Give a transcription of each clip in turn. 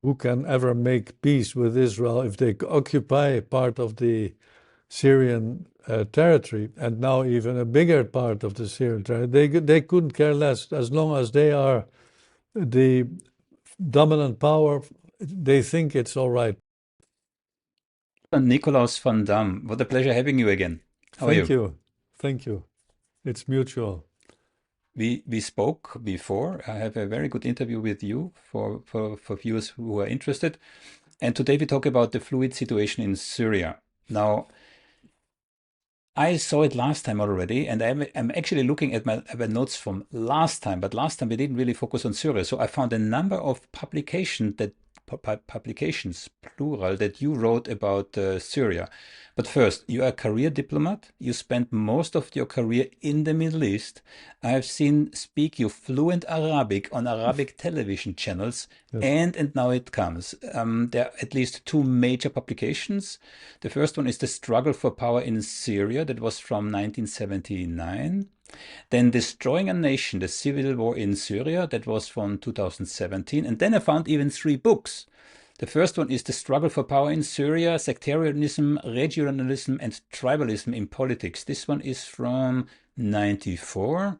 who can ever make peace with Israel if they occupy part of the Syrian territory, and now even a bigger part of the Syrian territory. They couldn't care less as long as they are the dominant power. They think it's all right. Nikolaos van Dam, what a pleasure having you again. How are Thank you? you. Thank you. It's mutual. We spoke before. I have a very good interview with you for viewers who are interested. And today we talk about the fluid situation in Syria. Now, I saw it last time already, and I'm actually looking at my notes from last time, but last time we didn't really focus on Syria. So I found a number of publications, plural, that you wrote about Syria. But first, you are a career diplomat. You spent most of your career in the Middle East. I have seen speak you fluent Arabic on Arabic television channels. Yes. And now it comes. There are at least two major publications. The first one is The Struggle for Power in Syria. That was from 1979. Then Destroying a Nation, the Civil War in Syria. That was from 2017. And then I found even three books. The first one is The Struggle for Power in Syria, Sectarianism, Regionalism, and Tribalism in Politics. This one is from 94.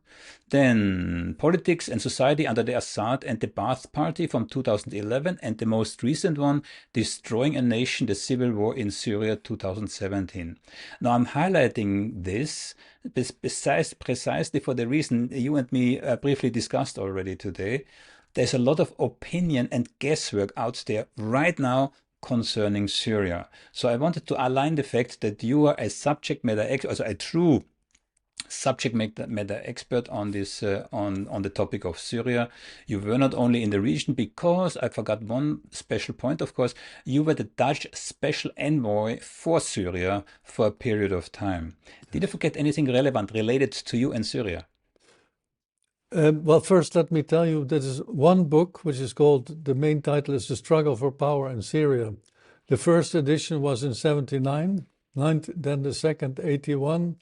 Then Politics and Society under the Assad and the Ba'ath Party from 2011. And the most recent one, Destroying a Nation, the Civil War in Syria, 2017. Now I'm highlighting this precisely for the reason you and me briefly discussed already today. There's a lot of opinion and guesswork out there right now concerning Syria. So I wanted to align the fact that you are a subject matter expert, also a true subject matter expert on this on the topic of Syria. You were not only in the region, because I forgot one special point, of course, you were the Dutch special envoy for Syria for a period of time. Did I forget anything relevant related to you and Syria? Well, first, let me tell you, there is one book which is called, the main title is The Struggle for Power in Syria. The first edition was in 79, then the second 81,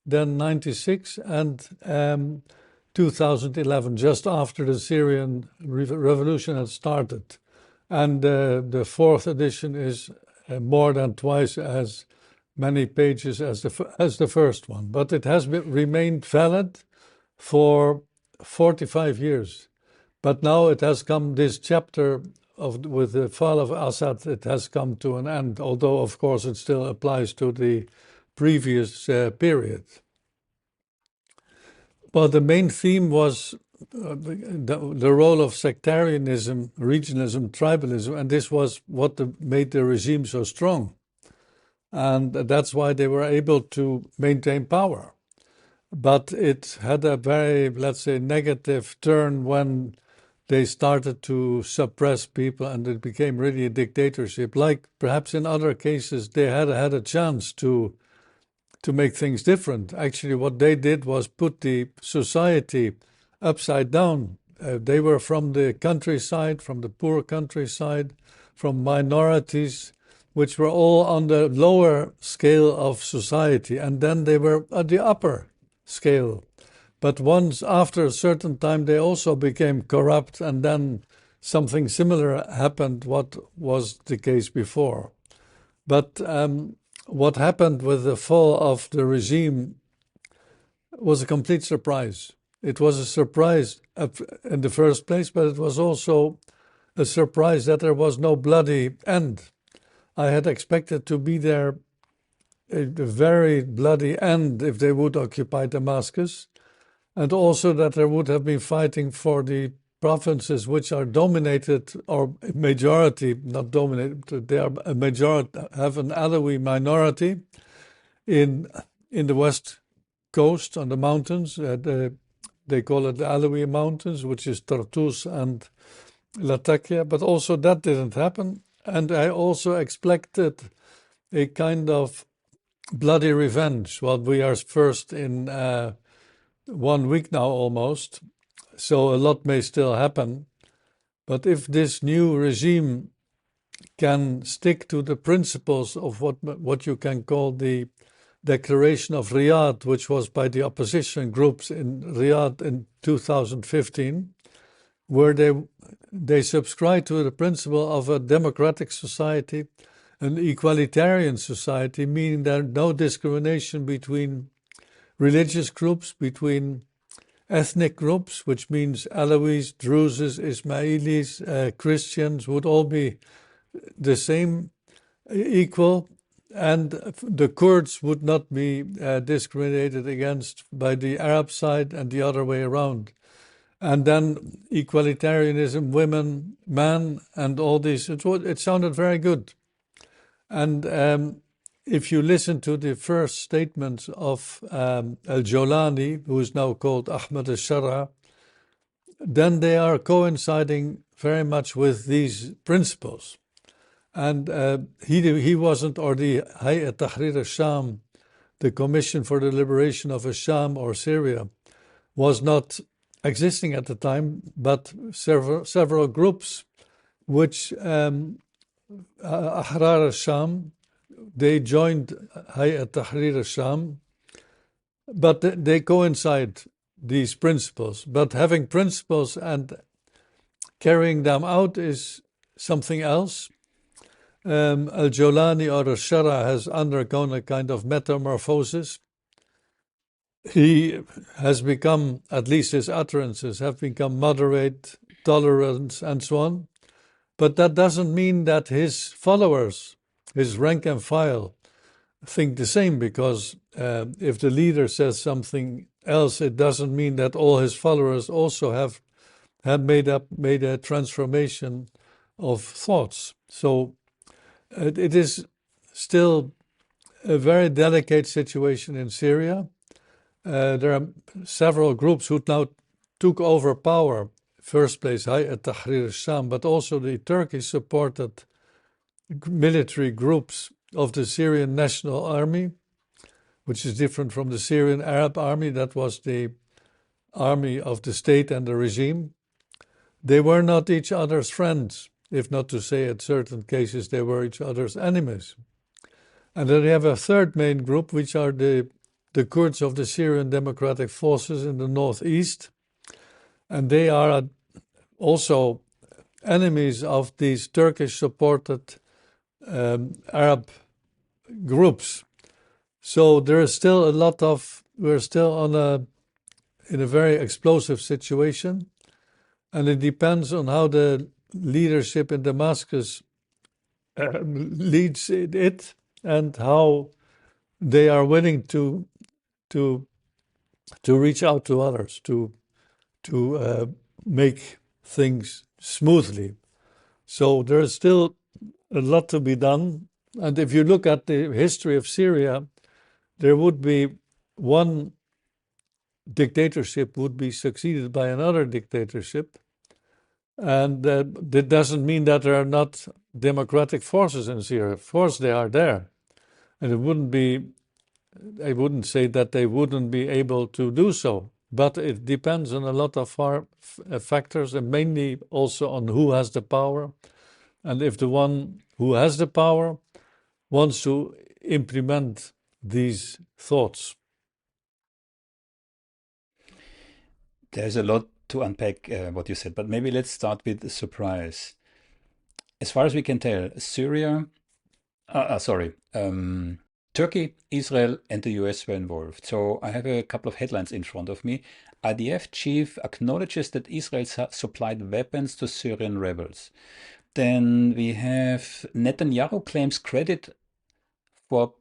then 96, and 2011, just after the Syrian revolution had started. And the fourth edition is more than twice as many pages as the first one. But it has remained valid for 45 years. But now it has come, this chapter with the fall of Assad, it has come to an end, although of course it still applies to the previous period. Well, the main theme was the role of sectarianism, regionalism, tribalism, and this was what made the regime so strong. And that's why they were able to maintain power. But it had a very, let's say, negative turn when they started to suppress people and it became really a dictatorship. Like perhaps in other cases, they had a chance to make things different. Actually, what they did was put the society upside down. They were from the countryside, from the poor countryside, from minorities, which were all on the lower scale of society. And then they were at the upper scale. But once, after a certain time, they also became corrupt, and then something similar happened, what was the case before. But what happened with the fall of the regime was a complete surprise. It was a surprise in the first place, but it was also a surprise that there was no bloody end. I had expected to be there a very bloody end if they would occupy Damascus, and also that there would have been fighting for the provinces which are dominated, or majority, not dominated, they are a majority, have an Alawi minority in the west coast on the mountains. They call it the Alawi Mountains, which is Tartus and Latakia, but also that didn't happen. And I also expected a kind of bloody revenge. Well, we are first in 1 week now almost, so a lot may still happen. But if this new regime can stick to the principles of what you can call the Declaration of Riyadh, which was by the opposition groups in Riyadh in 2015, where they subscribe to the principle of a democratic society, an equalitarian society, meaning there's no discrimination between religious groups, between ethnic groups, which means Alawis, Druzes, Ismailis, Christians would all be the same, equal, and the Kurds would not be discriminated against by the Arab side and the other way around. And then equalitarianism, women, men, and all this. It sounded very good. And if you listen to the first statements of al-Jolani, who is now called Ahmed al-Shara, then they are coinciding very much with these principles. And he wasn't, or the Hayat Tahrir al-Sham, the Commission for the Liberation of Sham or Syria, was not existing at the time, but several groups which Ahrar al-Sham, they joined Hayat Tahrir al-Sham, but they coincide, these principles. But having principles and carrying them out is something else. Al-Jolani or al-Shara has undergone a kind of metamorphosis. He has become, at least his utterances have become moderate, tolerant, and so on. But that doesn't mean that his followers, his rank and file, think the same, because if the leader says something else, it doesn't mean that all his followers also have made a transformation of thoughts. So it is still a very delicate situation in Syria. There are several groups who now took over power. First place, Hayat Tahrir al-Sham, but also the Turkish-supported military groups of the Syrian National Army, which is different from the Syrian Arab Army. That was the army of the state and the regime. They were not each other's friends, if not to say in certain cases they were each other's enemies. And then we have a third main group, which are the Kurds of the Syrian Democratic Forces in the northeast. And they are also enemies of these Turkish-supported Arab groups. So there is still we're still in a very explosive situation. And it depends on how the leadership in Damascus leads it and how they are willing to reach out to others, to make things smoothly. So there is still a lot to be done. And if you look at the history of Syria, there would be one dictatorship would be succeeded by another dictatorship. And that doesn't mean that there are not democratic forces in Syria. Of course, they are there. And I wouldn't say that they wouldn't be able to do so. But it depends on a lot of factors, and mainly also on who has the power. And if the one who has the power wants to implement these thoughts. There's a lot to unpack what you said, but maybe let's start with the surprise. As far as we can tell, Turkey, Israel, and the US were involved. So I have a couple of headlines in front of me. IDF chief acknowledges that Israel supplied weapons to Syrian rebels. Then we have Netanyahu claims credit for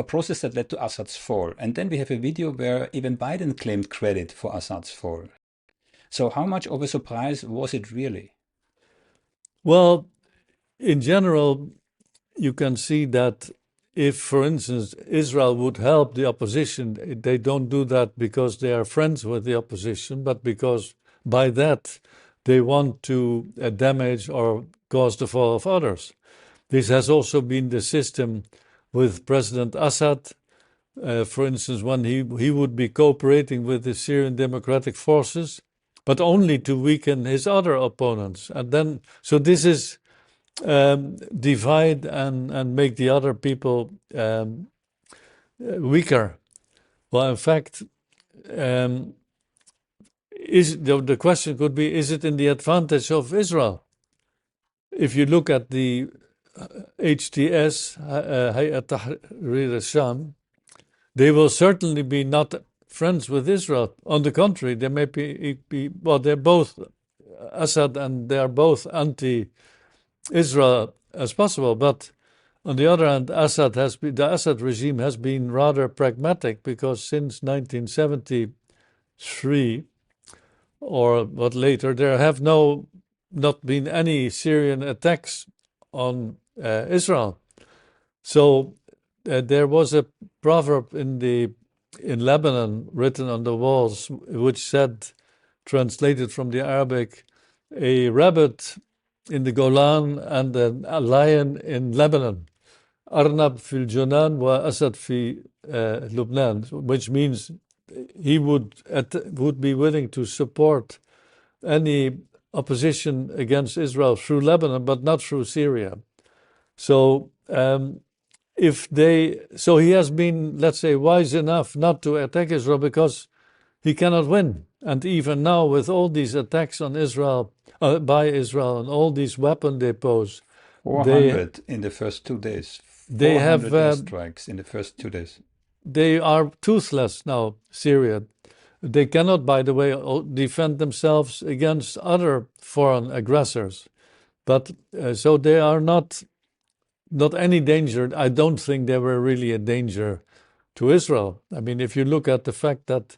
process that led to Assad's fall. And then we have a video where even Biden claimed credit for Assad's fall. So how much of a surprise was it really? Well, in general, you can see that if, for instance, Israel would help the opposition, they don't do that because they are friends with the opposition, but because by that they want to damage or cause the fall of others. This has also been the system with President Assad. For instance, when he would be cooperating with the Syrian Democratic Forces, but only to weaken his other opponents. And then, so this is divide and make the other people weaker. Well, in fact, the question could be, is it in the advantage of Israel? If you look at the HTS, Hayat Tahrir al-Sham, they will certainly be not friends with Israel. On the contrary, they may be well, they're both Assad and they are both anti-Israel as possible. But on the other hand, the Assad regime has been rather pragmatic because since 1973 or what later, there have not been any Syrian attacks on Israel. So there was a proverb in Lebanon written on the walls, which said, translated from the Arabic, a rabbit in the Golan and a lion in Lebanon. Arnab fil Junan wa Asad fi Lebanon, which means he would be willing to support any opposition against Israel through Lebanon, but not through Syria. So he has been, let's say, wise enough not to attack Israel because he cannot win. And even now, with all these attacks on Israel, by Israel, and all these weapon depots, 400 in the first 2 days. They have 400 airstrikes in the first 2 days. They are toothless now, Syria. They cannot, by the way, defend themselves against other foreign aggressors. But so they are not any danger. I don't think they were really a danger to Israel. I mean, if you look at the fact that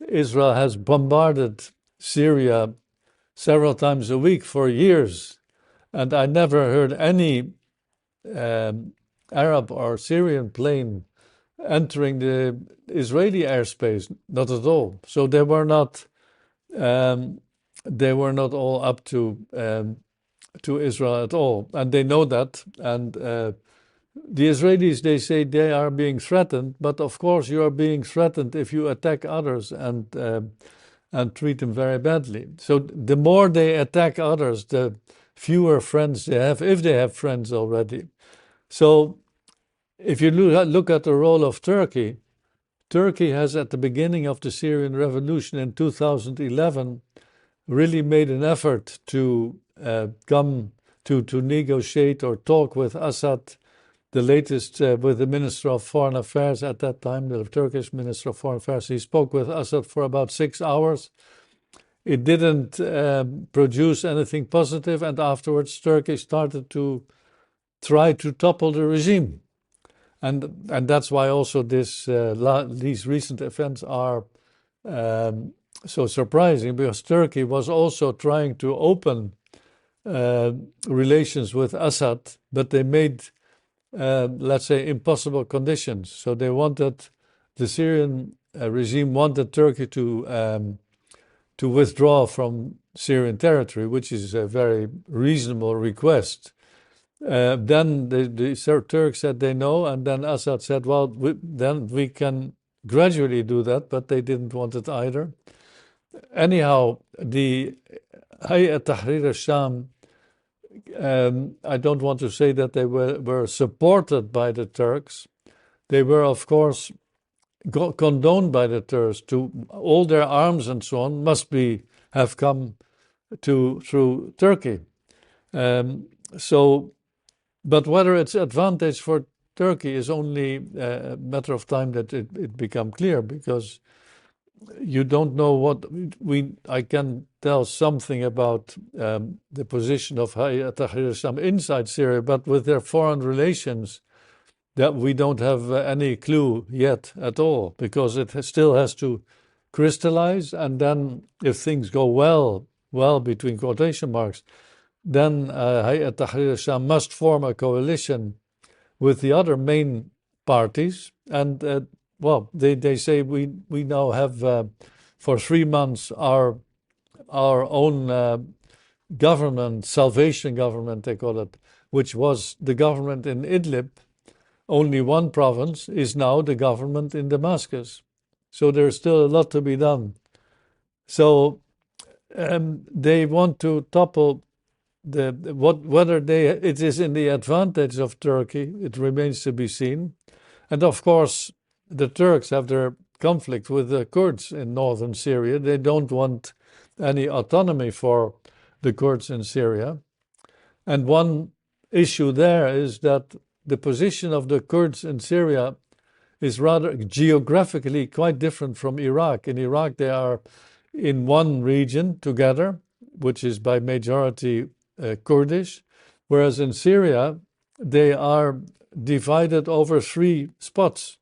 Israel has bombarded Syria several times a week for years, and I never heard any Arab or Syrian plane entering the Israeli airspace, not at all. So they were not all up to Israel at all, and they know that. And the Israelis, they say they are being threatened, but of course you are being threatened if you attack others and treat them very badly. So the more they attack others, the fewer friends they have, if they have friends already. So if you look at the role of Turkey, Turkey has, at the beginning of the Syrian revolution in 2011, really made an effort to come to negotiate or talk with Assad. The latest with the Minister of Foreign Affairs at that time, the Turkish Minister of Foreign Affairs, he spoke with Assad for about 6 hours. It didn't produce anything positive, and afterwards Turkey started to try to topple the regime. And that's why also these recent events are so surprising, because Turkey was also trying to open relations with Assad, but they made, let's say, impossible conditions. So the Syrian regime wanted Turkey to withdraw from Syrian territory, which is a very reasonable request. Then the Turks said they know, and then Assad said, well, then we can gradually do that, but they didn't want it either. Anyhow, the Hayat Tahrir al-Sham, I don't want to say that they were supported by the Turks. They were, of course, condoned by the Turks. To all their arms and so on must have come through Turkey. But whether it's advantage for Turkey is only a matter of time that it become clear, because you don't know what I can tell something about the position of Hayat Tahrir al-Sham inside Syria, but with their foreign relations, that we don't have any clue yet at all, because it still has to crystallize, and then if things go well between quotation marks, then Hayat Tahrir al-Sham must form a coalition with the other main parties. And, they say we now have, for 3 months, our own government, salvation government, they call it, which was the government in Idlib. Only one province is now the government in Damascus. So there's still a lot to be done. So they want to topple whether it is in the advantage of Turkey, it remains to be seen. And of course, the Turks have their conflict with the Kurds in northern Syria. They don't want any autonomy for the Kurds in Syria. And one issue there is that the position of the Kurds in Syria is rather geographically quite different from Iraq. In Iraq, they are in one region together, which is by majority Kurdish, whereas in Syria, they are divided over 3 spots.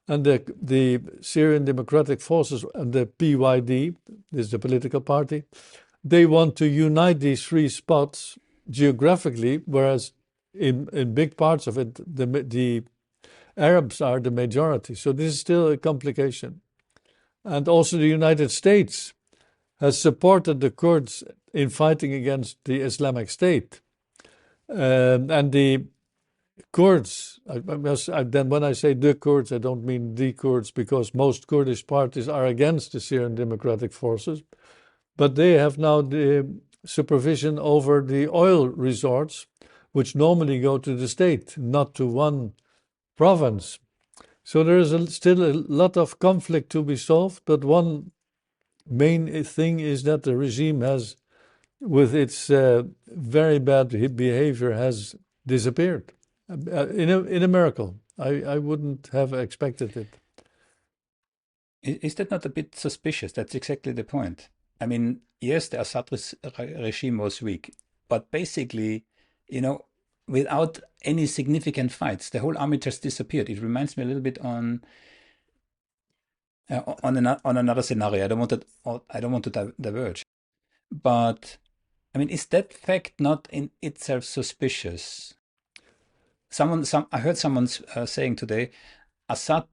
And the Syrian Democratic Forces and the PYD, this is the political party, they want to unite these 3 spots geographically, whereas in big parts of it, the Arabs are the majority. So this is still a complication. And also the United States has supported the Kurds in fighting against the Islamic State. And the Kurds, then when I say the Kurds, I don't mean the Kurds, because most Kurdish parties are against the Syrian Democratic Forces, but they have now the supervision over the oil resorts, which normally go to the state, not to one province. So there is still a lot of conflict to be solved, but one main thing is that the regime has, with its very bad behavior, has disappeared. In a miracle. I wouldn't have expected it. Is that not a bit suspicious? That's exactly the point. I mean, yes, the Assad regime was weak, but basically, without any significant fights, the whole army just disappeared. It reminds me a little bit on another scenario. I don't want to diverge, but I mean, is that fact not in itself suspicious? I heard someone saying today, Assad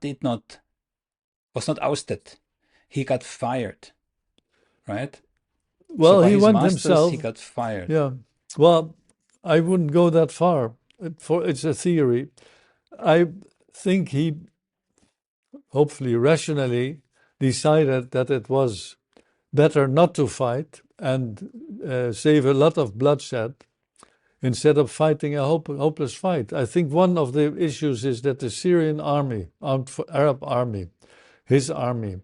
was not ousted. He got fired, right? Well, by he his went masters, himself. he got fired. Yeah. Well, I wouldn't go that far. It's a theory. I think he, hopefully rationally, decided that it was better not to fight and save a lot of bloodshed instead of fighting a hopeless fight. I think one of the issues is that the Syrian army, Arab army, his army,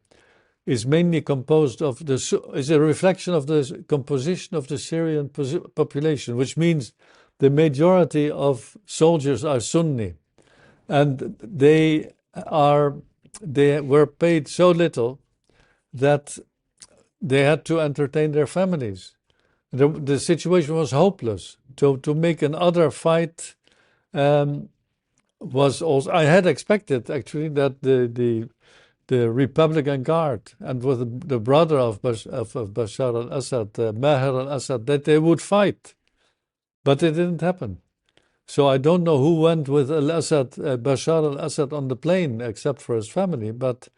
is mainly composed of is a reflection of the composition of the Syrian population, which means the majority of soldiers are Sunni, and they were paid so little that they had to entertain their families. The situation was hopeless. To make another fight was also. I had expected actually that the Republican Guard and with the brother of Bashar al-Assad, Maher al-Assad, that they would fight, but it didn't happen. So I don't know who went with al-Assad, Bashar al-Assad on the plane, except for his family. But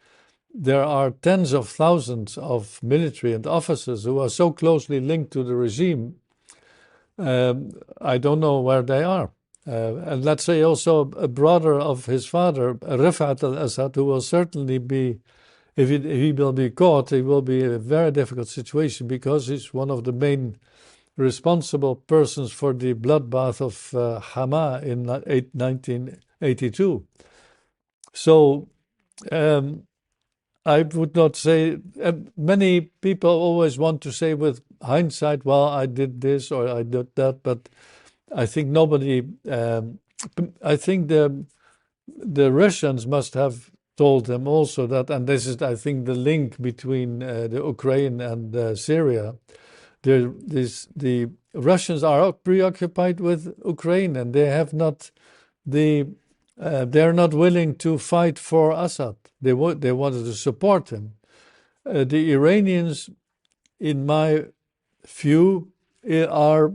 there are tens of thousands of military and officers who are so closely linked to the regime. I don't know where they are. And let's say also a brother of his father, Rifat al-Assad, who will certainly be, if he will be caught, he will be in a very difficult situation because he's one of the main responsible persons for the bloodbath of Hama in 1982. So I would not say, many people always want to say with hindsight, well, I did this or I did that, but I think nobody, I think the Russians must have told them also that, and this is, I think, the link between the Ukraine and Syria. The Russians are preoccupied with Ukraine, and they have not they are not willing to fight for Assad. They wanted to support him. The Iranians, in my view, are.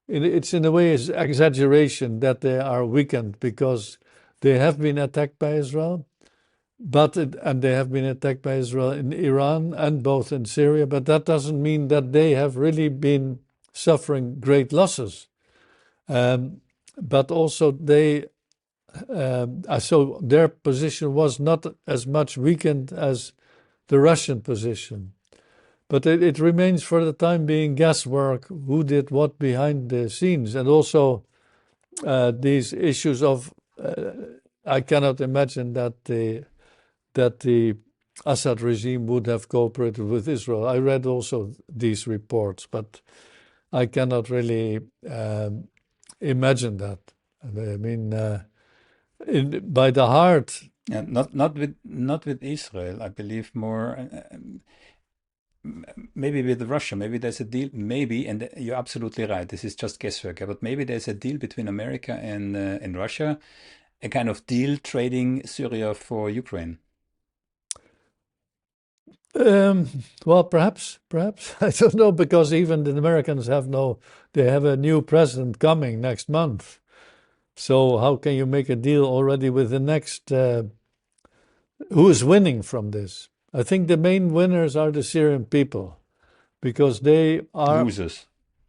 It's in a way an exaggeration that they are weakened because they have been attacked by Israel, and they have been attacked by Israel in Iran and both in Syria, but that doesn't mean that they have really been suffering great losses. But also so their position was not as much weakened as the Russian position. But it remains for the time being guesswork who did what behind the scenes. And also these issues of, I cannot imagine that the Assad regime would have cooperated with Israel. I read also these reports, but I cannot really imagine that. I mean, by the heart, Yeah, not with Israel. I believe more maybe with Russia. Maybe there's a deal. Maybe, and you're absolutely right. This is just guesswork. But maybe there's a deal between America and Russia, a kind of deal trading Syria for Ukraine. well, perhaps I don't know, because even the Americans they have a new president coming next month. So how can you make a deal already with the next? Who is winning from this? I think the main winners are the Syrian people, because they are Losers.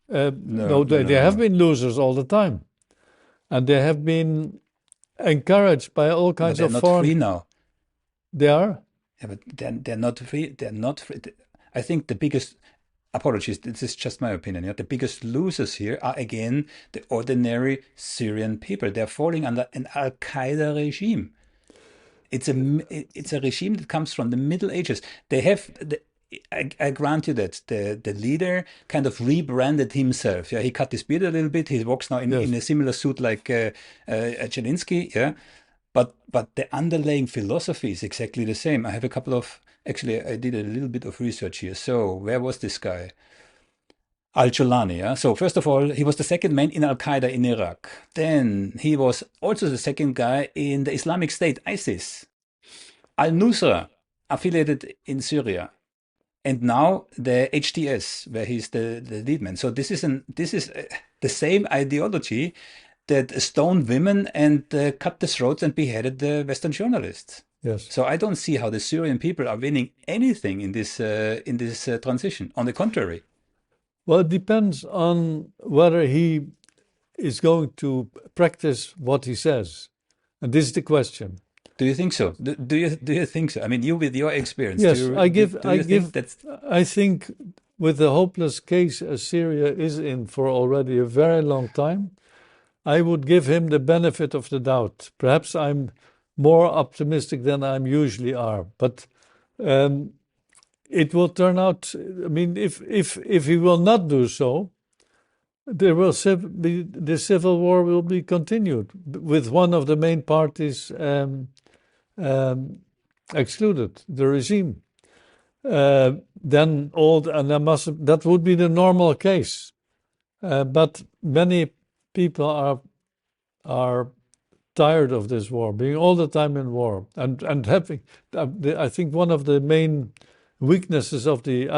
no, they have been losers all the time, and they have been encouraged by all But kinds they're of not foreign. free now. They are. Yeah, but they're not free. They're not free. I think the biggest apologies. This is just my opinion. Yeah, the biggest losers here are again the ordinary Syrian people. They're falling under an Al Qaeda regime. It's a regime that comes from the Middle Ages. They have I grant you that the leader kind of rebranded himself. Yeah, he cut his beard a little bit. He walks now in a similar suit like Zelensky. Yeah, but the underlying philosophy is exactly the same. I have a couple of actually I did a little bit of research here. So where was this guy? Al-Jolani, yeah? So first of all, he was the second man in Al-Qaeda in Iraq. Then he was also the second guy in the Islamic State, ISIS. Al-Nusra, affiliated in Syria. And now the HTS, where he's the lead man. So this is the same ideology that stoned women and cut the throats and beheaded the Western journalists. Yes. So I don't see how the Syrian people are winning anything in this transition. On the contrary. Well, it depends on whether he is going to practice what he says, and this is the question. Do you think so? Do you think so? I mean, you with your experience. Yes, Think I think with the hopeless case as Syria is in for already a very long time, I would give him the benefit of the doubt. Perhaps I'm more optimistic than I usually are, but it will turn out. I mean, if he will not do so, the civil war will be continued with one of the main parties excluded, the regime. Then that would be the normal case. But many people are tired of this war, being all the time in war, and having. I think one of the main weaknesses of the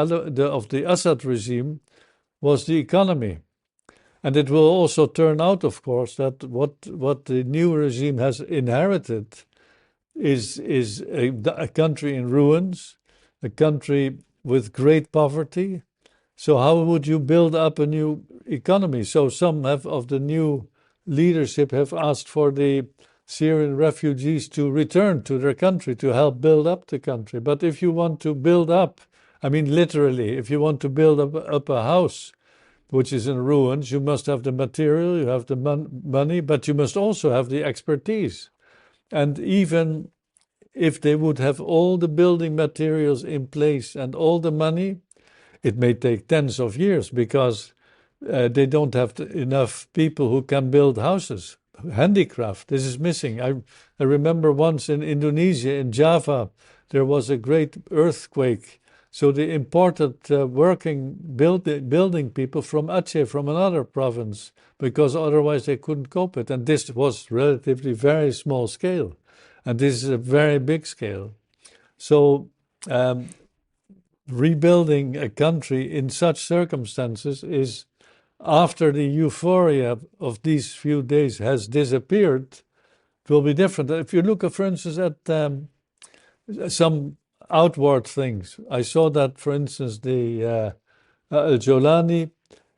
Assad regime was the economy, and it will also turn out, of course, that what the new regime has inherited is a country in ruins, a country with great poverty. So how would you build up a new economy? So some of the new leadership have asked for the Syrian refugees to return to their country to help build up the country. But if you want to build up, I mean literally, if you want to build up a house which is in ruins, you must have the material, you have the money, but you must also have the expertise. And even if they would have all the building materials in place and all the money, it may take tens of years, because they don't have enough people who can build houses. Handicraft, this is missing. I remember once in Indonesia, in Java, there was a great earthquake. So they imported building people from Aceh, from another province, because otherwise they couldn't cope it. And this was relatively very small scale. And this is a very big scale. So rebuilding a country in such circumstances is, after the euphoria of these few days has disappeared, it will be different. If you look, for instance, at some outward things, I saw that, for instance, the Jolani,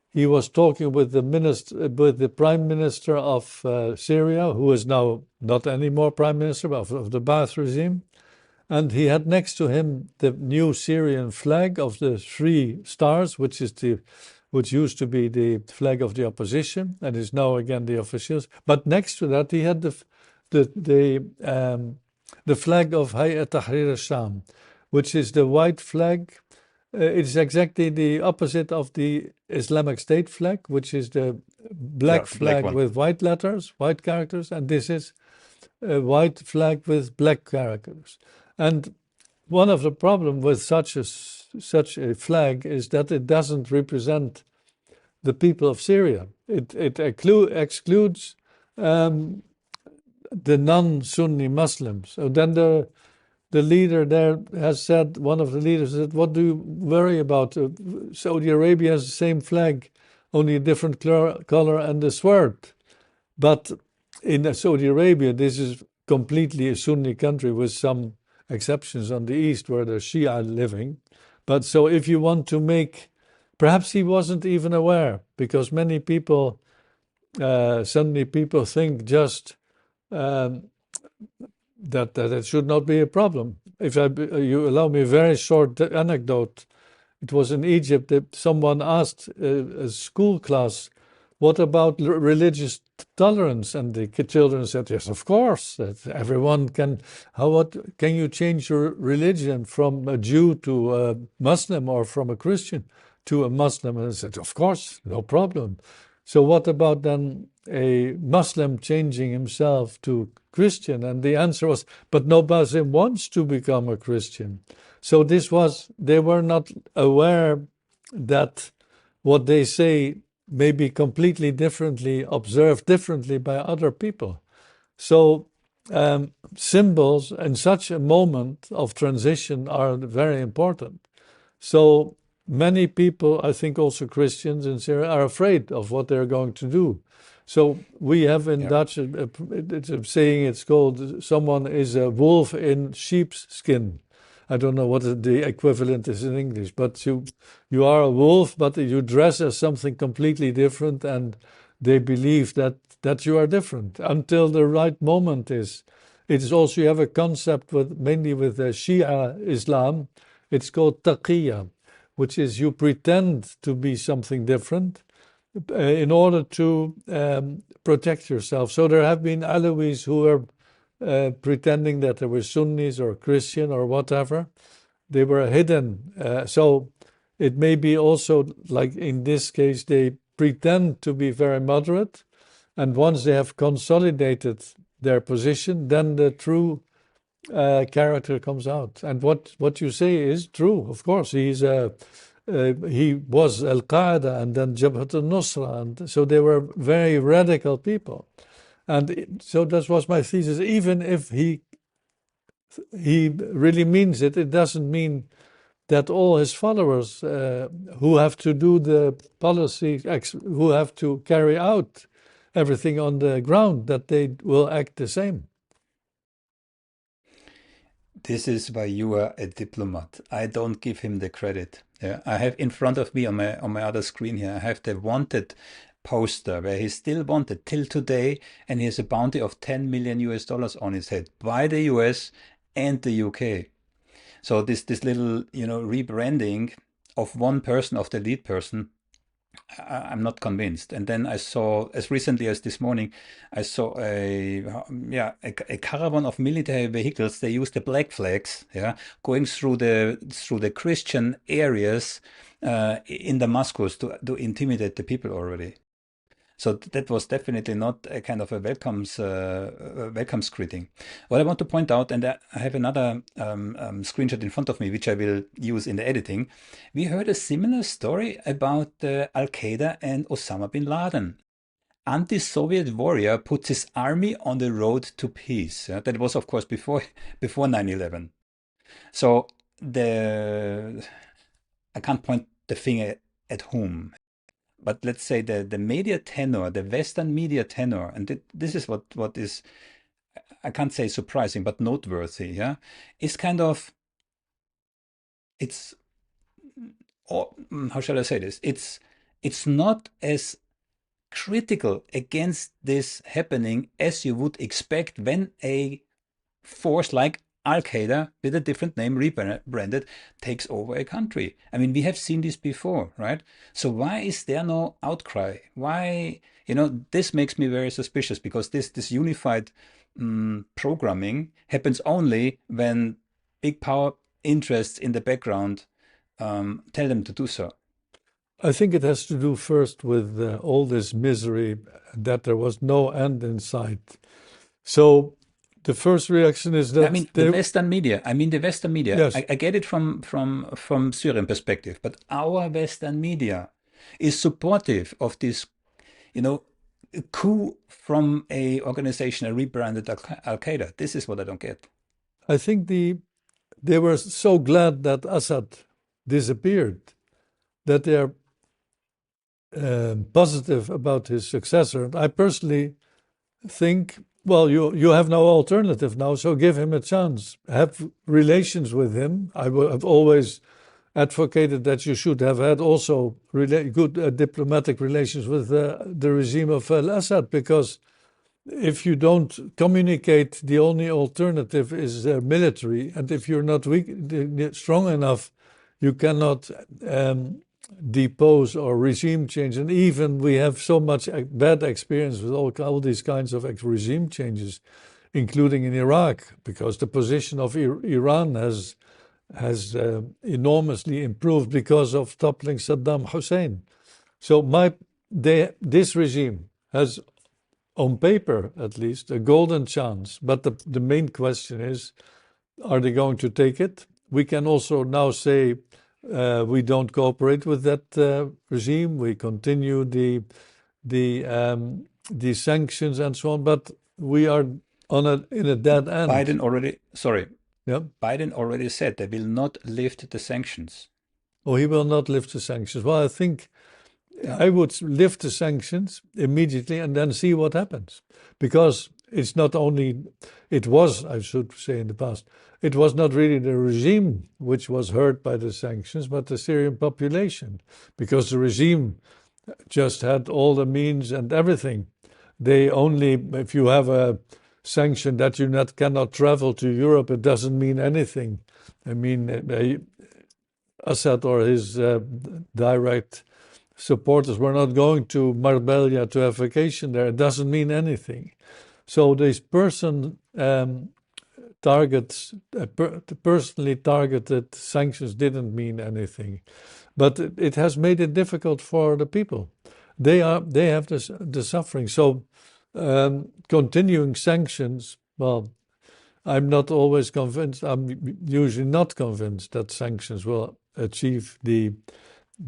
he was talking with the prime minister of Syria, who is now not anymore prime minister, but of the Ba'ath regime. And he had next to him the new Syrian flag of the 3 stars, which used to be the flag of the opposition and is now again the officials. But next to that, he had the flag of Hayat Tahrir al-Sham, which is the white flag. It's exactly the opposite of the Islamic State flag, which is the black the black flag one. with white letters, white characters, and this is a white flag with black characters. And one of the problems with such a flag is that it doesn't represent the people of Syria. It excludes the non-Sunni Muslims. So then the leader there has said, one of the leaders said, what do you worry about? Saudi Arabia has the same flag, only a different color and the sword. But in Saudi Arabia, this is completely a Sunni country with some exceptions on the east where the Shia living. But so if you want to make, perhaps he wasn't even aware, because many people, Sunni people, think just that it should not be a problem. If you allow me a very short anecdote, it was in Egypt that someone asked a school class, what about religious tolerance? And the children said, yes, of course, that everyone can. What can you change your religion from a Jew to a Muslim or from a Christian to a Muslim? And I said, of course, no problem. So what about then a Muslim changing himself to Christian? And the answer was, but no Muslim wants to become a Christian. So they were not aware that what they say may be completely differently observed differently by other people. So symbols in such a moment of transition are very important. So many people, I think also Christians in Syria, are afraid of what they're going to do. So we have in Dutch, it's a saying, it's called, someone is a wolf in sheep's skin. I don't know what the equivalent is in English, but you are a wolf, but you dress as something completely different, and they believe that you are different until the right moment is. It is also, you have a concept mainly with Shia Islam. It's called taqiyya, which is you pretend to be something different in order to protect yourself. So there have been Alawis who are pretending that they were Sunnis or Christian or whatever. They were hidden. So it may be also, like in this case, they pretend to be very moderate. And once they have consolidated their position, then the true character comes out. And what you say is true, of course. He was Al-Qaeda and then Jabhat al-Nusra. And so they were very radical people. And so that was my thesis. Even if he really means it, it doesn't mean that all his followers who have to do the policy, who have to carry out everything on the ground, that they will act the same. This is why you are a diplomat. I don't give him the credit. Yeah, I have in front of me on my other screen here, I have the wanted poster where he's still wanted till today, and he has a bounty of 10 million US dollars on his head by the US and the UK. So this little rebranding of one person, of the lead person, I'm not convinced. And then I saw, as recently as this morning, I saw a caravan of military vehicles. They used the black flags, going through the Christian areas in Damascus to intimidate the people already. So that was definitely not a kind of a welcome greeting. What I want to point out, and I have another screenshot in front of me, which I will use in the editing. We heard a similar story about Al-Qaeda and Osama bin Laden. Anti-Soviet warrior puts his army on the road to peace. That was, of course, before 9/11. So I can't point the finger at whom. But let's say the media tenor, the Western media tenor, and this is what is, I can't say surprising, but noteworthy, is kind of, it's, how shall I say this? It's not as critical against this happening as you would expect when a force like Al-Qaeda, with a different name, rebranded, takes over a country. I mean, we have seen this before, right? So why is there no outcry? Why, this makes me very suspicious, because this unified programming happens only when big power interests in the background tell them to do so? I think it has to do first with all this misery, that there was no end in sight. So the first reaction is I that mean, the Western media. yes, I get it from Syrian perspective, but our Western media is supportive of this, you know, coup from a organization, a rebranded Al Qaeda. This is what I don't get. I think they were so glad that Assad disappeared that they are positive about his successor. And I personally think, well, you have no alternative now, so give him a chance. Have relations with him. Have always advocated that you should have had also good diplomatic relations with the regime of al-Assad, because if you don't communicate, the only alternative is military, and if you're not strong enough, you cannot depose or regime change. And even we have so much bad experience with all these kinds of regime changes, including in Iraq, because the position of Iran has enormously improved because of toppling Saddam Hussein. So this regime has, on paper at least, a golden chance. But the main question is, are they going to take it? We can also now say we don't cooperate with that regime. We continue the sanctions and so on, but we are in a dead end. Biden already said they will not lift the sanctions. Oh, he will not lift the sanctions. Well, I think I would lift the sanctions immediately and then see what happens. Because it's not only, it was, I should say in the past, it was not really the regime which was hurt by the sanctions, but the Syrian population. Because the regime just had all the means and everything. They only, if you have a sanction that you cannot travel to Europe, it doesn't mean anything. I mean, Assad or his direct supporters were not going to Marbella to have vacation there. It doesn't mean anything. So these personally targeted sanctions didn't mean anything, but it has made it difficult for the people. They have the suffering. So continuing sanctions, well, I'm not always convinced. I'm usually not convinced that sanctions will achieve the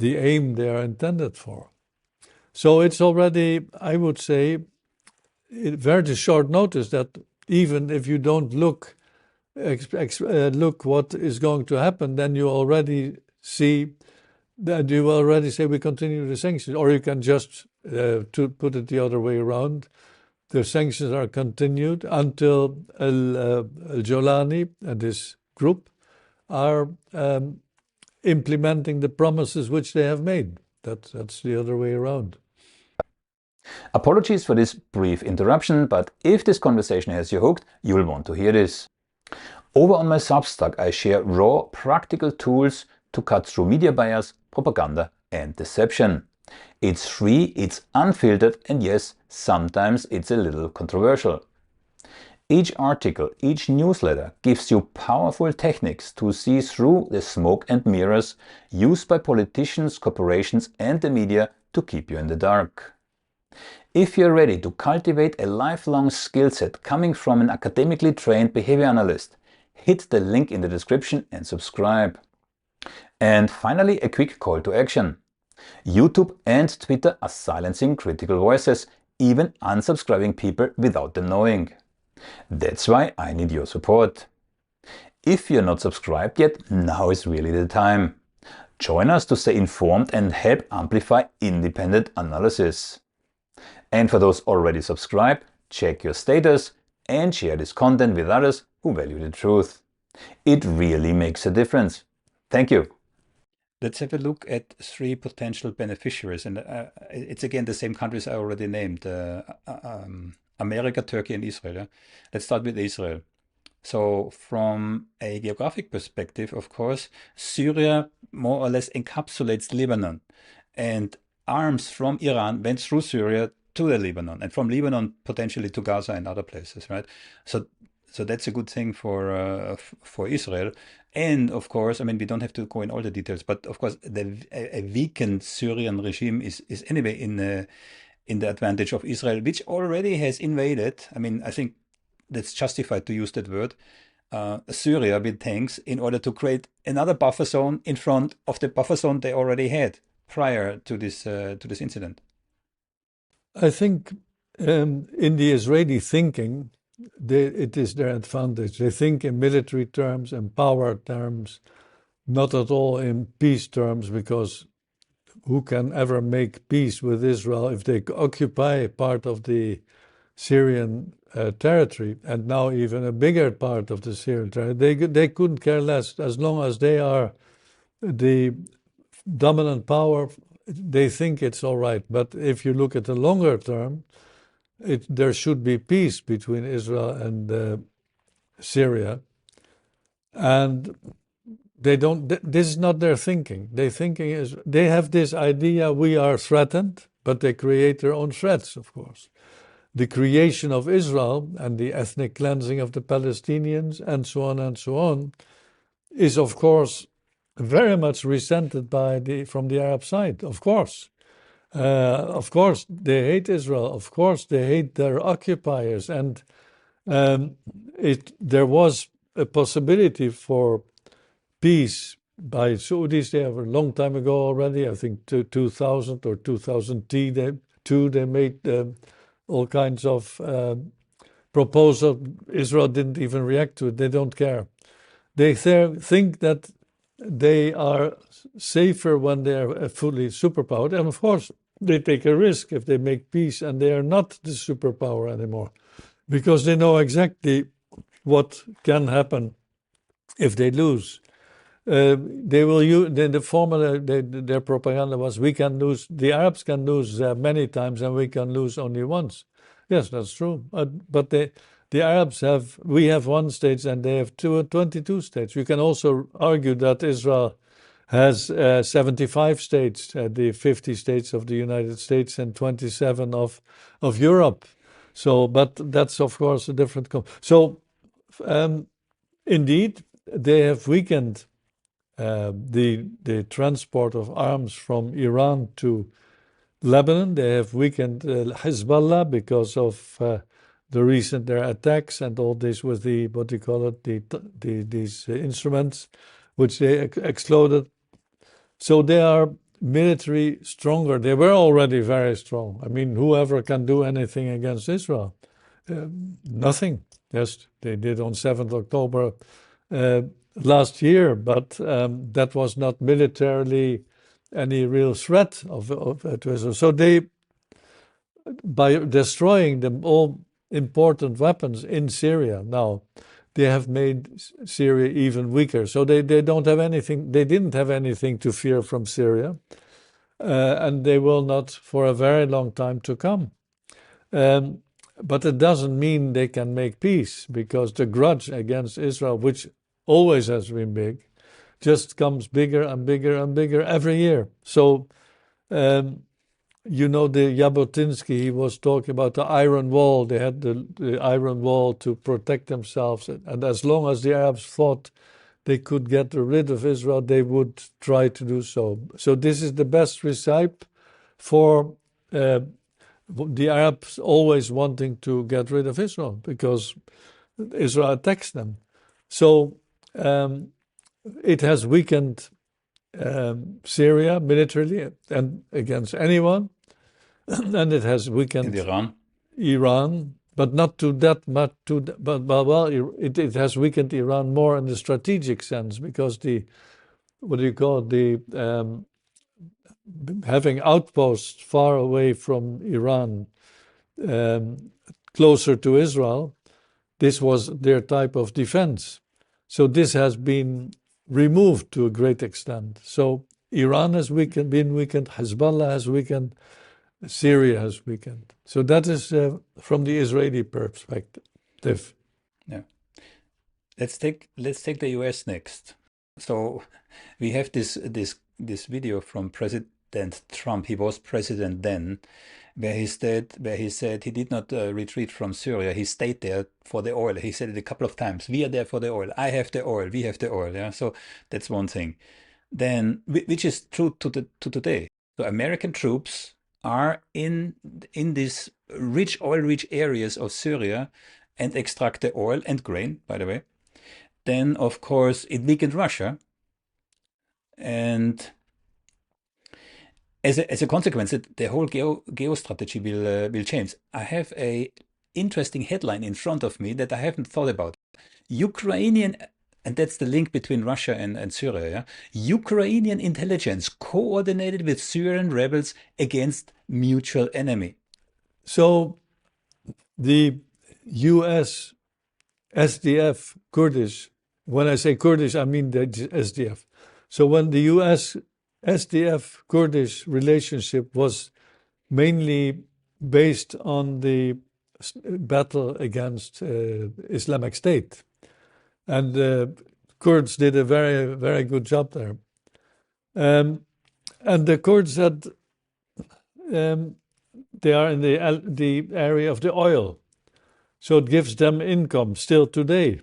aim they are intended for. So it's already, I would say, very short notice that even if you don't look what is going to happen, then you already see that you already say we continue the sanctions, or you can just to put it the other way around. The sanctions are continued until Al-Jolani and this group are implementing the promises which they have made. That's the other way around. Apologies for this brief interruption, but if this conversation has you hooked, you will want to hear this. Over on my Substack, I share raw, practical tools to cut through media bias, propaganda and deception. It's free, it's unfiltered, and yes, sometimes it's a little controversial. Each article, each newsletter gives you powerful techniques to see through the smoke and mirrors used by politicians, corporations and the media to keep you in the dark. If you're ready to cultivate a lifelong skill set coming from an academically trained behavior analyst, hit the link in the description and subscribe. And finally, a quick call to action. YouTube and Twitter are silencing critical voices, even unsubscribing people without them knowing. That's why I need your support. If you're not subscribed yet, now is really the time. Join us to stay informed and help amplify independent analysis. And for those already subscribed, check your status and share this content with others who value the truth. It really makes a difference. Thank you. Let's have a look at 3 potential beneficiaries. And it's again the same countries I already named. America, Turkey and Israel. Yeah? Let's start with Israel. So from a geographic perspective, of course, Syria more or less encapsulates Lebanon. And arms from Iran went through Syria to the Lebanon, and from Lebanon potentially to Gaza and other places, right? So that's a good thing for Israel. And of course, I mean, we don't have to go in all the details, but of course, a weakened Syrian regime is anyway in the advantage of Israel, which already has invaded. I mean, I think that's justified to use that word, Syria with tanks in order to create another buffer zone in front of the buffer zone they already had prior to this incident. I think in the Israeli thinking, it is their advantage. They think in military terms and power terms, not at all in peace terms, because who can ever make peace with Israel if they occupy part of the Syrian territory, and now even a bigger part of the Syrian territory? They couldn't care less as long as they are the dominant power. They think it's all right. But if you look at the longer term, there should be peace between Israel and Syria, and they don't. This is not their thinking. Their thinking is they have this idea: we are threatened, but they create their own threats. Of course, the creation of Israel and the ethnic cleansing of the Palestinians, and so on, is of course very much resented from the Arab side. Of course, they hate Israel. Of course, they hate their occupiers, and there was a possibility for peace by Saudis there a long time ago already. I think 2000 or 2002 they made all kinds of proposals. Israel didn't even react to it. They don't care. They think that they are safer when they are fully superpowered. And of course, they take a risk if they make peace and they are not the superpower anymore, because they know exactly what can happen if they lose. They will use the formula. Their propaganda was: we can lose. The Arabs can lose many times, and we can lose only once. Yes, that's true. But the Arabs we have one state, and they have 22 states. You can also argue that Israel has 75 states, the 50 states of the United States and 27 of Europe. So, but that's of course a different. Indeed, they have weakened the transport of arms from Iran to Lebanon. They have weakened Hezbollah because of the recent their attacks and all this with the what do you call it, these instruments which they exploded. So they are military stronger. They were already very strong. I mean, whoever can do anything against Israel? Nothing. Yes, they did on 7th October last year, but that was not militarily any real threat to Israel. So by destroying the all important weapons in Syria now, they have made Syria even weaker. So they don't have anything. They didn't have anything to fear from Syria, and they will not for a very long time to come. But it doesn't mean they can make peace, because the grudge against Israel, which always has been big, just comes bigger and bigger and bigger every year. So, the Jabotinsky, he was talking about the iron wall. They had the iron wall to protect themselves. And as long as the Arabs thought they could get rid of Israel, they would try to do so. So this is the best recipe for the Arabs always wanting to get rid of Israel, because Israel attacks them. So it has weakened Syria militarily and against anyone, and it has weakened Iran, but not to that much. It has weakened Iran more in the strategic sense, because having outposts far away from Iran, closer to Israel, this was their type of defense. So this has been removed to a great extent. So Iran has been weakened, Hezbollah has weakened, Syria has weakened. So that is from the Israeli perspective. Yeah. Let's take the US next. So we have this video from President Trump. He was president then, where he said he did not retreat from Syria. He stayed there for the oil. He said it a couple of times. We are there for the oil. I have the oil. We have the oil. Yeah. So that's one thing. Then, which is true to today. So American troops are in these oil-rich areas of Syria and extract the oil and grain, by the way. Then, of course, it weakened Russia. And as a consequence, the whole geostrategy will change. I have a interesting headline in front of me that I haven't thought about. Ukrainian, and that's the link between Russia and Syria. Yeah? Ukrainian intelligence coordinated with Syrian rebels against mutual enemy. So the U.S. SDF Kurdish, when I say Kurdish, I mean the SDF. So when the U.S. SDF Kurdish relationship was mainly based on the battle against Islamic State, and the Kurds did a very, very good job there. And the Kurds had, they are in the area of the oil, so it gives them income still today.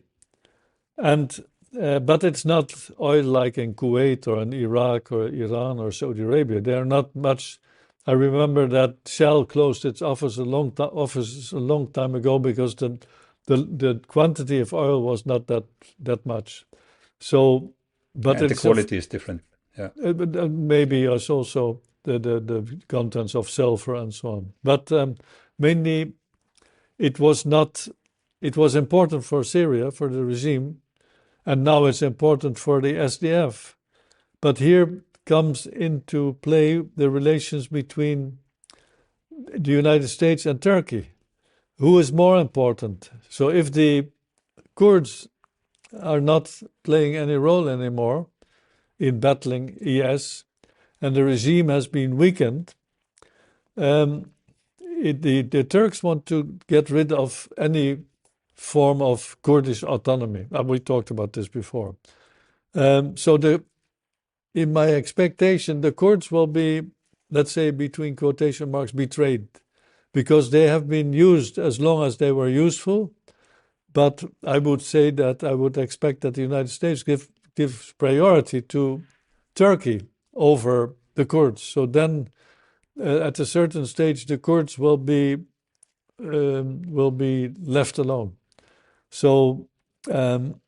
And but it's not oil like in Kuwait or in Iraq or Iran or Saudi Arabia. They are not much. I remember that Shell closed its office a long time ago because the quantity of oil was not that much. So, but And the it's quality is different. Yeah. maybe it's also the contents of sulfur and so on. But mainly, it was not. It was important for Syria, for the regime, and now it's important for the SDF. But here comes into play the relations between the United States and Turkey. Who is more important? So if the Kurds are not playing any role anymore in battling IS, and the regime has been weakened, the Turks want to get rid of any form of Kurdish autonomy. We talked about this before. So in my expectation, the Kurds will be, let's say, between quotation marks, betrayed, because they have been used as long as they were useful. But I would say that I would expect that the United States gives priority to Turkey over the Kurds. So then, at a certain stage, the Kurds will be left alone. So then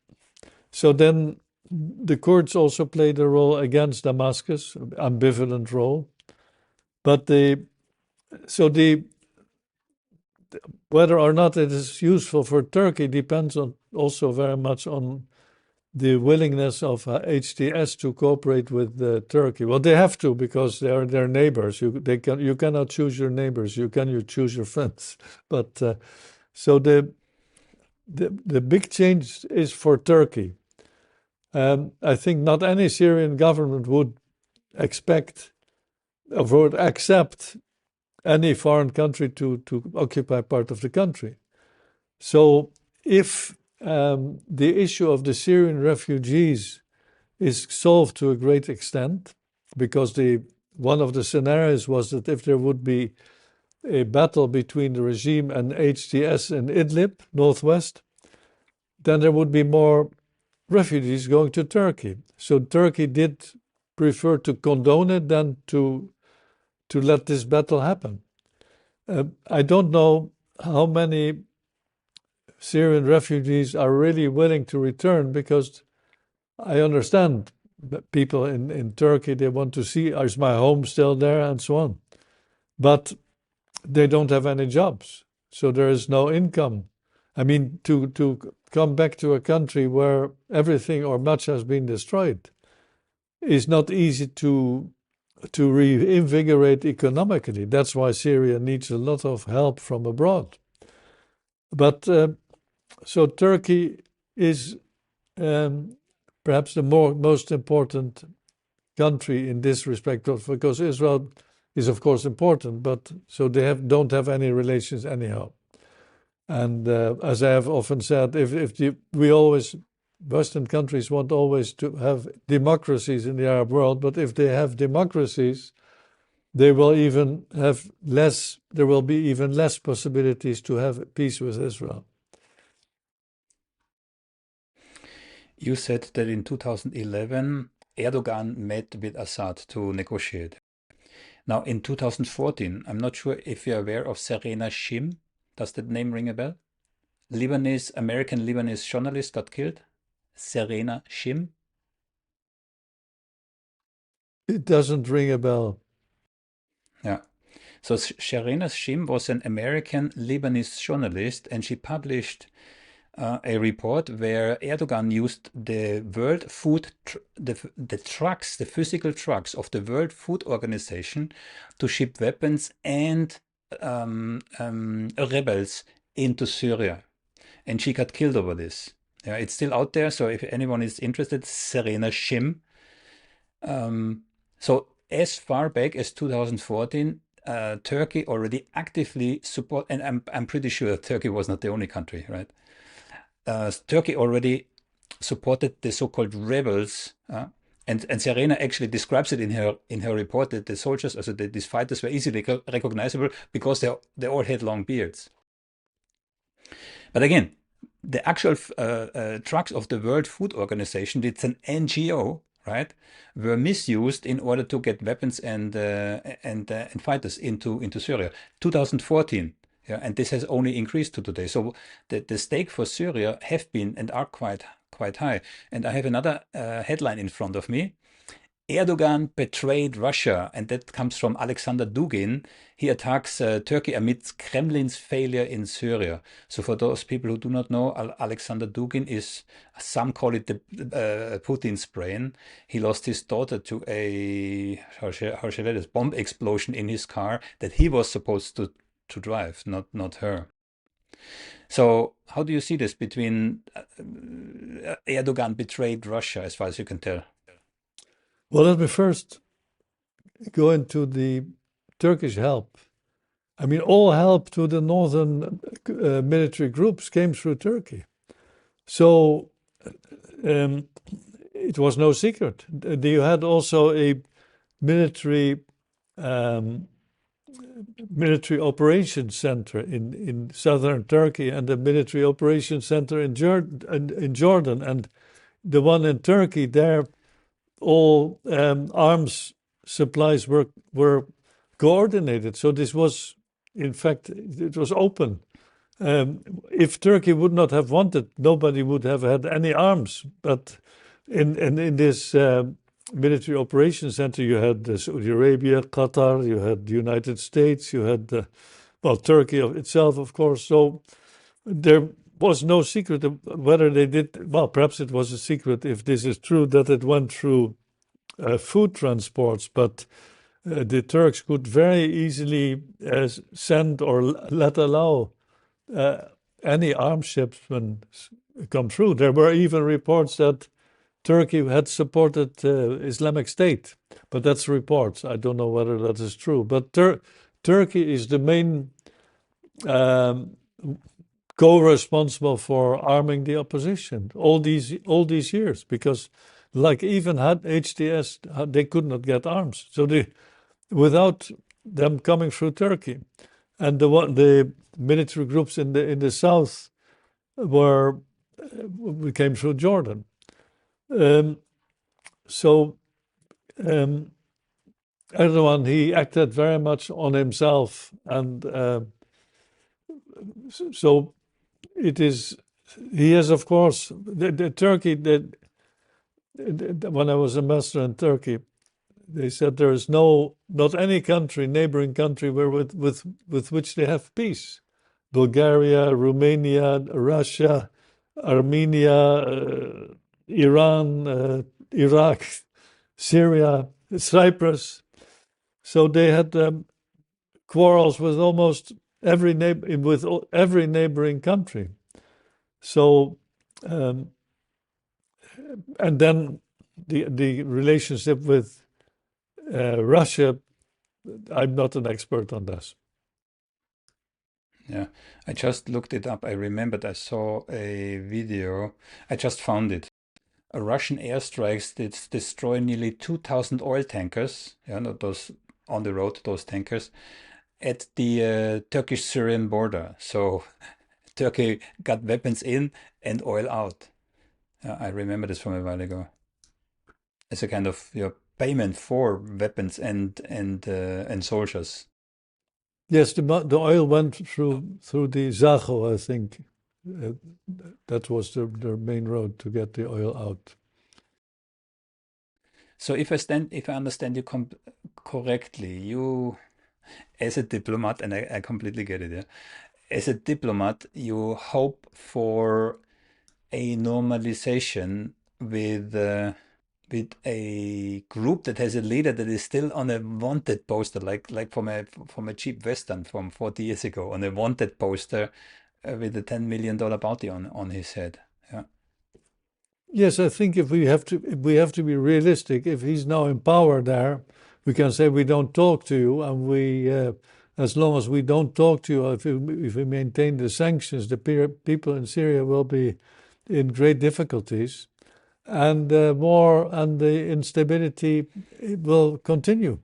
the Kurds also played a role against Damascus, ambivalent role. But whether or not it is useful for Turkey depends on also very much on the willingness of HTS to cooperate with Turkey. Well, they have to, because they are their neighbors. You cannot choose your neighbors. You choose your friends. But so the big change is for Turkey. I think not any Syrian government would expect or would accept any foreign country to occupy part of the country. So if the issue of the Syrian refugees is solved to a great extent, because one of the scenarios was that if there would be a battle between the regime and HTS in Idlib, northwest, then there would be more refugees going to Turkey. So Turkey did prefer to condone it than to let this battle happen. I don't know how many Syrian refugees are really willing to return, because I understand that people in Turkey, they want to see, is my home still there, and so on. But they don't have any jobs, so there is no income. I mean, to come back to a country where everything or much has been destroyed is not easy to reinvigorate economically. That's why Syria needs a lot of help from abroad. But so Turkey is perhaps the most important country in this respect, because Israel is of course important, but so they don't have any relations anyhow. And as I have often said, Western countries want always to have democracies in the Arab world, but if they have democracies, they will even have less. There will be even less possibilities to have peace with Israel. You said that in 2011, Erdogan met with Assad to negotiate. Now, in 2014, I'm not sure if you're aware of Serena Shim. Does that name ring a bell? American Lebanese journalist got killed. Serena Shim. It doesn't ring a bell. Yeah. So Serena Shim was an American Lebanese journalist, and she published a report where Erdogan used the world food, the trucks, the physical trucks of the World Food Organization to ship weapons and rebels into Syria. And she got killed over this. Yeah, it's still out there. So if anyone is interested, Serena Shim. So as far back as 2014, Turkey already actively support, and I'm pretty sure Turkey was not the only country, right? Turkey already supported the so-called rebels, and Serena actually describes it in her report that the soldiers, also these fighters, were easily recognizable because they all had long beards. But again, the actual trucks of the World Food Organization, it's an NGO, right, were misused in order to get weapons and fighters into Syria. 2014. Yeah, and this has only increased to today. So the stake for Syria have been and are quite high. And I have another headline in front of me. Erdogan betrayed Russia, and that comes from Alexander Dugin. He attacks Turkey amidst Kremlin's failure in Syria. So for those people who do not know, Alexander Dugin is, some call it the Putin's brain. He lost his daughter to a, how shall I say this, bomb explosion in his car that he was supposed to drive, not her. So how do you see this between Erdogan betrayed Russia, as far as you can tell? Well, let me first go into the Turkish help. I mean, all help to the northern military groups came through Turkey. So it was no secret. You had also a military military operations center in southern Turkey and a military operations center in Jordan. And the one in Turkey, there, all arms supplies were coordinated. So this was, in fact, it was open. If Turkey would not have wanted, nobody would have had any arms. But in this military operations center, you had Saudi Arabia, Qatar, you had the United States, you had, well, Turkey itself, of course. So there was no secret of whether they did. Well, perhaps it was a secret, if this is true, that it went through food transports, but the Turks could very easily send or let allow any arms shipments come through. There were even reports that Turkey had supported Islamic State, but that's reports. I don't know whether that is true. But Turkey is the main co-responsible for arming the opposition all these years, because like even had HTS, they could not get arms. So without them coming through Turkey, and the military groups in the south came through Jordan. So Erdogan, he acted very much on himself, and so it is. He has, of course, the Turkey. When I was ambassador in Turkey, they said there is not any country, neighboring country, with which they have peace. Bulgaria, Romania, Russia, Armenia, Iran, Iraq, Syria, Cyprus. So they had quarrels with almost every neighboring country. So, and then the relationship with Russia, I'm not an expert on this. Yeah, I just looked it up. I remembered I saw a video. I just found it. A Russian airstrikes that destroy nearly 2,000 oil tankers. Yeah, those on the road, those tankers, at the Turkish-Syrian border. So Turkey got weapons in and oil out. I remember this from a while ago. As a kind of payment for weapons and soldiers. Yes, the oil went through the Zacho, I think. Uh, that was their main road to get the oil out. So if I understand you correctly, you as a diplomat, and I completely get it, yeah. As a diplomat, you hope for a normalization with a group that has a leader that is still on a wanted poster, like from a cheap western from 40 years ago, on a wanted poster with a $10 million bounty on his head. Yeah. Yes, I think if we have to be realistic. If he's now in power there, we can say we don't talk to you, and as long as we don't talk to you, if we maintain the sanctions, the people in Syria will be in great difficulties, and war and the instability will continue.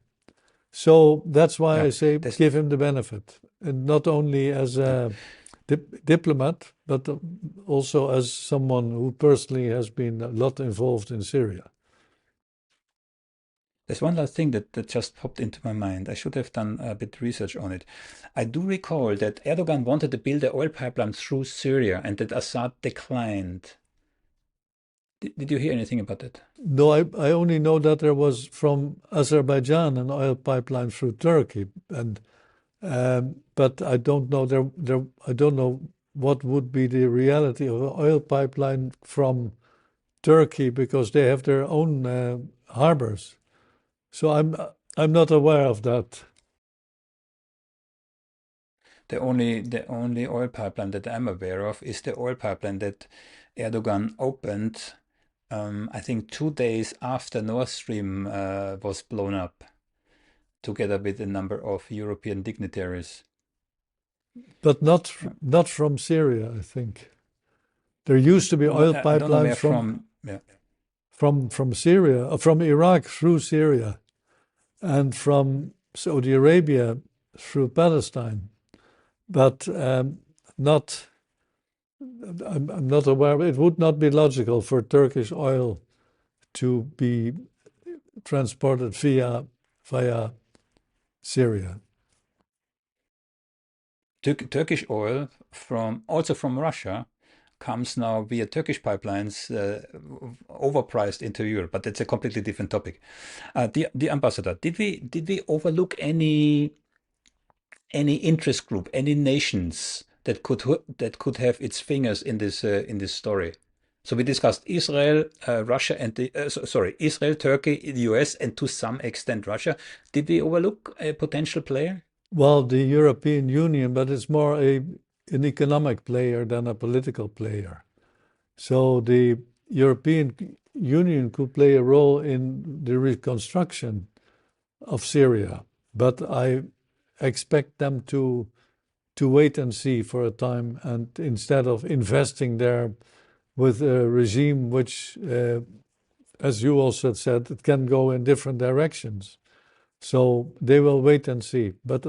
So that's why Yeah. I say There's, give him the benefit, and not only as yeah. a diplomat, but also as someone who personally has been a lot involved in Syria. There's one last thing that just popped into my mind. I should have done a bit research on it. I do recall that Erdogan wanted to build an oil pipeline through Syria and that Assad declined. Did you hear anything about that? No, I only know that there was from Azerbaijan an oil pipeline through Turkey, and but I don't know I don't know what would be the reality of an oil pipeline from Turkey because they have their own harbors. So I'm not aware of that. The only oil pipeline that I'm aware of is the oil pipeline that Erdogan opened, I think 2 days after Nord Stream was blown up, together with a number of European dignitaries. But Yeah. not from Syria, I think. There used to be No, oil I don't know pipelines where from. Yeah. from Syria, from Iraq through Syria, and from Saudi Arabia through Palestine. But not, I'm not aware. It would not be logical for Turkish oil to be transported via Syria. Turkish oil also from Russia comes now via Turkish pipelines, overpriced into Europe, but that's a completely different topic. The ambassador, did we overlook any interest group, any nations that could have its fingers in this story? So we discussed Israel, Russia, and Israel, Turkey, the US, and to some extent Russia. Did we overlook a potential player? Well, the European Union, but it's more an economic player than a political player. So the European Union could play a role in the reconstruction of Syria, but I expect them to wait and see for a time, and instead of investing there with a regime which, as you also said, it can go in different directions. So they will wait and see. But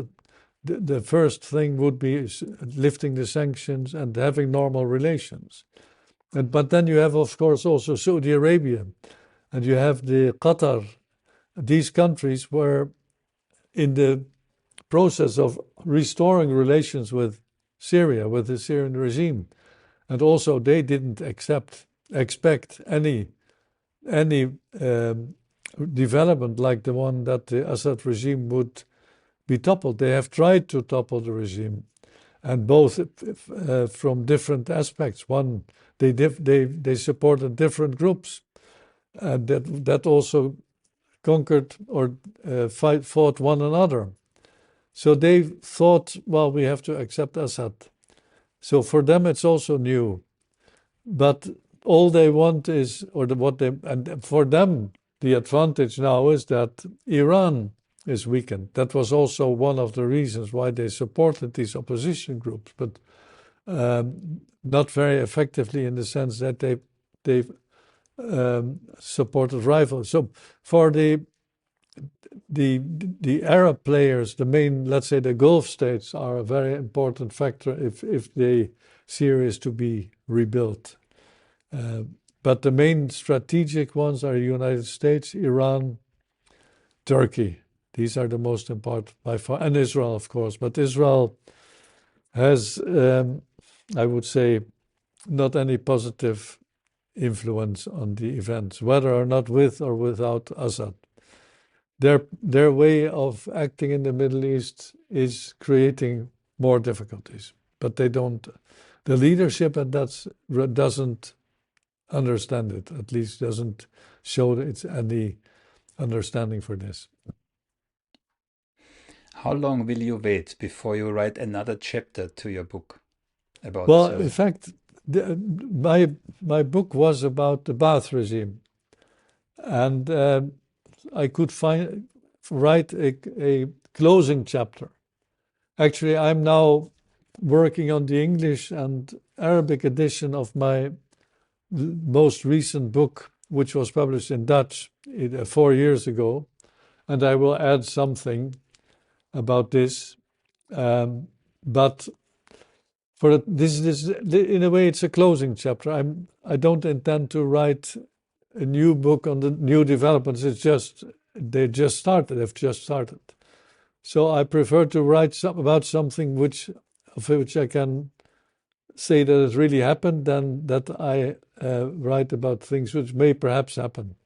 the first thing would be lifting the sanctions and having normal relations. But then you have, of course, also Saudi Arabia, and you have the Qatar. These countries were in the process of restoring relations with Syria, with the Syrian regime, and also they didn't expect any development like the one that the Assad regime would be toppled. They have tried to topple the regime, and both from different aspects. One, they supported different groups that also conquered or fought one another. So they thought, well, we have to accept Assad. So for them, it's also new. But all they want is, and for them, the advantage now is that Iran is weakened. That was also one of the reasons why they supported these opposition groups, but not very effectively in the sense that they supported rivals. So for the the Arab players, the main, let's say, the Gulf states, are a very important factor if Syria is to be rebuilt. But the main strategic ones are the United States, Iran, Turkey. These are the most important by far, and Israel, of course. But Israel has, I would say, not any positive influence on the events, whether or not with or without Assad. Their way of acting in the Middle East is creating more difficulties, but they don't. The leadership and doesn't understand it. At least doesn't show it's any understanding for this. How long will you wait before you write another chapter to your book about Well, Syria? in fact, my book was about the Ba'ath regime, and I could write a closing chapter. Actually, I'm now working on the English and Arabic edition of my most recent book, which was published in Dutch 4 years ago, and I will add something about this. But for this, in a way, it's a closing chapter. I don't intend to write a new book on the new developments. It's just they've just started. So I prefer to write about something of which I can say that it really happened than that I write about things which may perhaps happen.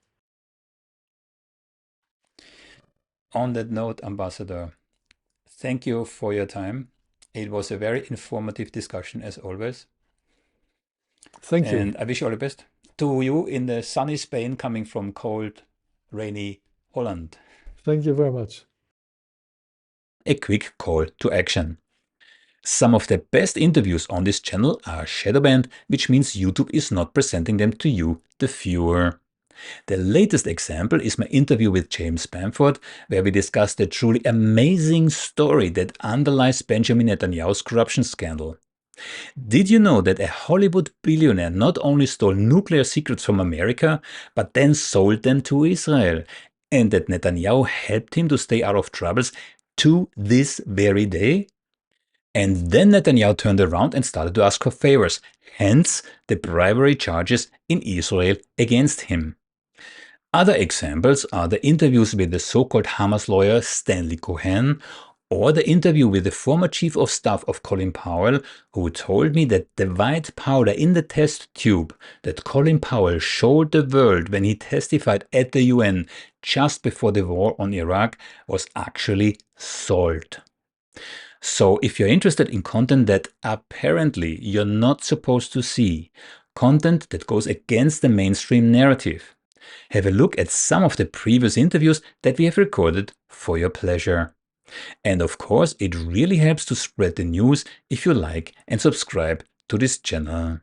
On that note, Ambassador, thank you for your time. It was a very informative discussion, as always. Thank you. And I wish you all the best to you in the sunny Spain coming from cold, rainy Holland. Thank you very much. A quick call to action. Some of the best interviews on this channel are shadow banned, which means YouTube is not presenting them to you, the viewer. The latest example is my interview with James Bamford, where we discussed the truly amazing story that underlies Benjamin Netanyahu's corruption scandal. Did you know that a Hollywood billionaire not only stole nuclear secrets from America, but then sold them to Israel, and that Netanyahu helped him to stay out of troubles to this very day? And then Netanyahu turned around and started to ask for favors, hence the bribery charges in Israel against him. Other examples are the interviews with the so-called Hamas lawyer Stanley Cohen, or the interview with the former chief of staff of Colin Powell, who told me that the white powder in the test tube that Colin Powell showed the world when he testified at the UN just before the war on Iraq was actually salt. So if you're interested in content that apparently you're not supposed to see, content that goes against the mainstream narrative, have a look at some of the previous interviews that we have recorded for your pleasure. And of course, it really helps to spread the news if you like and subscribe to this channel.